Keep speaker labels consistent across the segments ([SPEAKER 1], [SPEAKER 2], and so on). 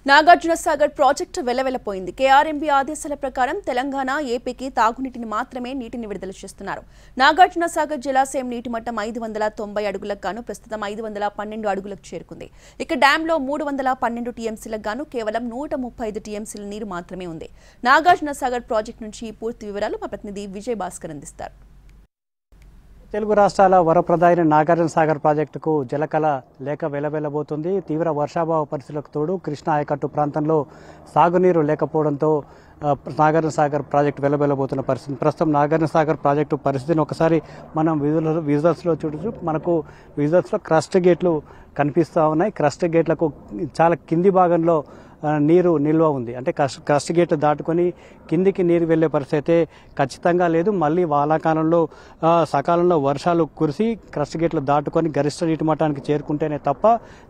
[SPEAKER 1] Nagarjuna Sagar project వెలవెలపోయింది. KRMB ఆదేశాల ప్రకారం తెలంగాణ, ఏపీకి తాగునీటిని మాత్రమే నీటిని విడుదల చేస్తున్నారు. నాగార్జున సాగర్ జలాశయం నీటి మట్టం 590 అడుగులకు గాను ప్రస్తుతం 512 అడుగులకు చేరుకుంది. ఇక డ్యాంలో 312 టీఎంసీలకు గాను కేవలం 135 టీఎంసీల నీరు మాత్రమే ఉంది. నాగార్జున సాగర్ ప్రాజెక్టు నుంచి పూర్తి వివరాలు మా ప్రతినిధి విజయ్ భాస్కర్ అందిస్తారు.
[SPEAKER 2] తెలుగు రాష్ట్రాల వరప్రదాయన నాగార్జున సాగర్ ప్రాజెక్టుకు జలకళ లేక వెలవెలబోతుంది. తీవ్ర వర్షాభావ పరిస్థితులకు తోడు కృష్ణా ఆయకట్టు ప్రాంతంలో సాగునీరు లేకపోవడంతో నాగార్జున సాగర్ ప్రాజెక్టు వెలవెలబోతున్న పరిస్థితి. ప్రస్తుతం నాగార్జున సాగర్ ప్రాజెక్టు పరిస్థితిని ఒకసారి మనం విజువల్స్లో చూడొచ్చు. మనకు విజువల్స్లో క్రస్ట్ గేట్లు కనిపిస్తూ ఉన్నాయి. క్రస్ట్ గేట్లకు చాలా కింది భాగంలో నీరు నిల్వ ఉంది. అంటే క్రస్ట్ గేట్ దాటుకొని కిందికి నీరు వెళ్లే పరిస్థితి అయితే ఖచ్చితంగా లేదు. మళ్ళీ వానాకాలంలో సకాలంలో వర్షాలు కురిసి క్రస్ట్ గేట్లు దాటుకొని గరిష్ట నీటి మట్టానికి చేరుకుంటేనే తప్ప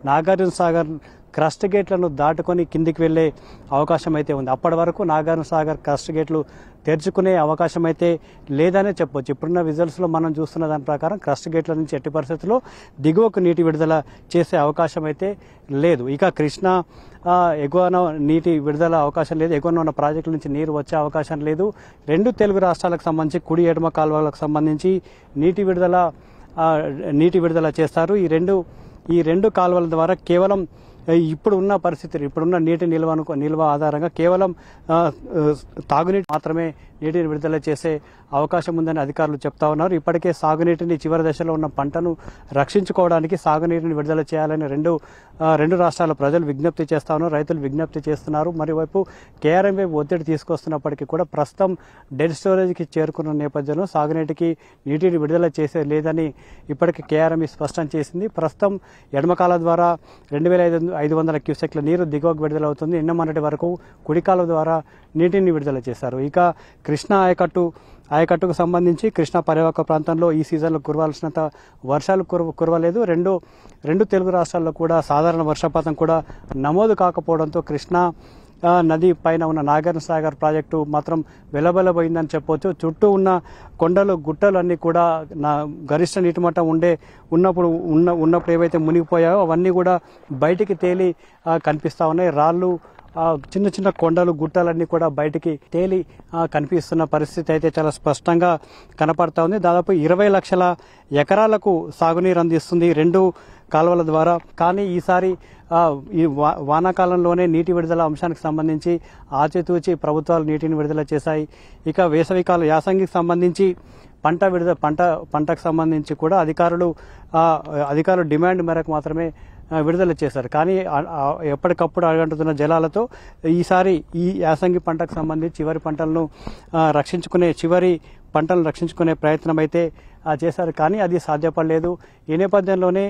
[SPEAKER 2] నాగార్జున సాగర్ క్రస్ట్ గేట్లను దాటుకొని కిందికి వెళ్లే అవకాశం అయితే ఉంది. అప్పటి వరకు నాగార్జున సాగర్ క్రస్ట్ గేట్లు తెరుచుకునే అవకాశం అయితే లేదనే చెప్పొచ్చు. ఇప్పుడున్న విజువల్స్లో మనం చూస్తున్న దాని ప్రకారం క్రస్ట్ గేట్ల నుంచి ఎట్టి పరిస్థితుల్లో దిగువకు నీటి విడుదల చేసే అవకాశం అయితే లేదు. ఇక కృష్ణా ఎగువన నీటి విడుదల అవకాశం లేదు. ఎగువన ఉన్న ప్రాజెక్టుల నుంచి నీరు వచ్చే అవకాశం లేదు. రెండు తెలుగు రాష్ట్రాలకు సంబంధించి కుడి ఎడమ కాలువలకు సంబంధించి నీటి విడుదల చేస్తారు. ఈ రెండు కాలువల ద్వారా కేవలం ఇప్పుడున్న పరిస్థితులు, ఇప్పుడున్న నీటి నిల్వ ఆధారంగా కేవలం తాగునీటి మాత్రమే నీటిని విడుదల చేసే అవకాశం ఉందని అధికారులు చెప్తా ఉన్నారు. ఇప్పటికే సాగునీటిని చివరి దశలో ఉన్న పంటను రక్షించుకోవడానికి సాగునీటిని విడుదల చేయాలని రెండు రాష్ట్రాల ప్రజలు విజ్ఞప్తి చేస్తా ఉన్నారు, రైతులు విజ్ఞప్తి చేస్తున్నారు. మరోవైపు కేఆర్ఎంబీ ఒత్తిడి తీసుకొస్తున్నప్పటికీ కూడా ప్రస్తుతం డెడ్ స్టోరేజ్కి చేరుకున్న నేపథ్యంలో సాగునీటికి నీటిని విడుదల చేసే లేదని ఇప్పటికే కేఆర్ఎంబీ స్పష్టం చేసింది. ప్రస్తుతం ఎడమకాల ద్వారా 2500 క్యూసెక్ల నీరు దిగువకు విడుదలవుతుంది. నిన్న మొన్నటి వరకు కుడికాల ద్వారా నీటిని విడుదల చేశారు. ఇక కృష్ణా ఆయకట్టుకు సంబంధించి కృష్ణా పరివాహక ప్రాంతంలో ఈ సీజన్లో కురవాల్సినంత వర్షాలు కురవలేదు. రెండు తెలుగు రాష్ట్రాల్లో కూడా సాధారణ వర్షపాతం కూడా నమోదు కాకపోవడంతో కృష్ణా నది పైన ఉన్న నాగార్జున సాగర్ ప్రాజెక్టు మాత్రం వెలబెలబోయిందని చెప్పవచ్చు. చుట్టూ ఉన్న కొండలు గుట్టలు అన్నీ కూడా గరిష్ట నీటి మట్టం ఉన్నప్పుడు ఏవైతే మునిగిపోయాయో అవన్నీ కూడా బయటికి తేలి కనిపిస్తూ ఉన్నాయి. రాళ్ళు, చిన్న చిన్న కొండలు గుట్టలన్నీ కూడా బయటికి తేలి కనిపిస్తున్న పరిస్థితి అయితే చాలా స్పష్టంగా కనపడతా ఉంది. దాదాపు 20 లక్షల ఎకరాలకు సాగునీరు అందిస్తుంది రెండు కాలువల ద్వారా. కానీ ఈసారి ఈ వానాకాలంలోనే నీటి విడుదల అంశానికి సంబంధించి ఆచితూచి ప్రభుత్వాలు నీటిని విడుదల చేశాయి. ఇక వేసవికాలం యాసంగికి సంబంధించి పంటకు సంబంధించి కూడా అధికారులు డిమాండ్ మేరకు మాత్రమే విడుదల చేశారు. కానీ ఎప్పటికప్పుడు అడుగంటున్న జలాలతో ఈసారి ఈ యాసంగి పంటకు సంబంధించి చివరి పంటలను రక్షించుకునే ప్రయత్నం అయితే చేశారు. కానీ అది సాధ్యపడలేదు. ఈ నేపథ్యంలోనే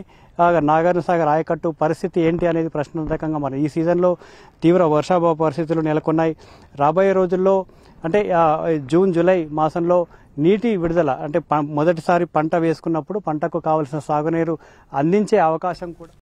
[SPEAKER 2] నాగార్జున సాగర్ ఆయకట్టు పరిస్థితి ఏంటి అనేది ప్రశ్నార్థకంగా మరి ఈ సీజన్లో తీవ్ర వర్షాభావ పరిస్థితులు నెలకొన్నాయి. రాబోయే రోజుల్లో అంటే జూన్ జూలై మాసంలో నీటి విడుదల అంటే మొదటిసారి పంట వేసుకున్నప్పుడు పంటకు కావలసిన సాగునీరు అందించే అవకాశం కూడా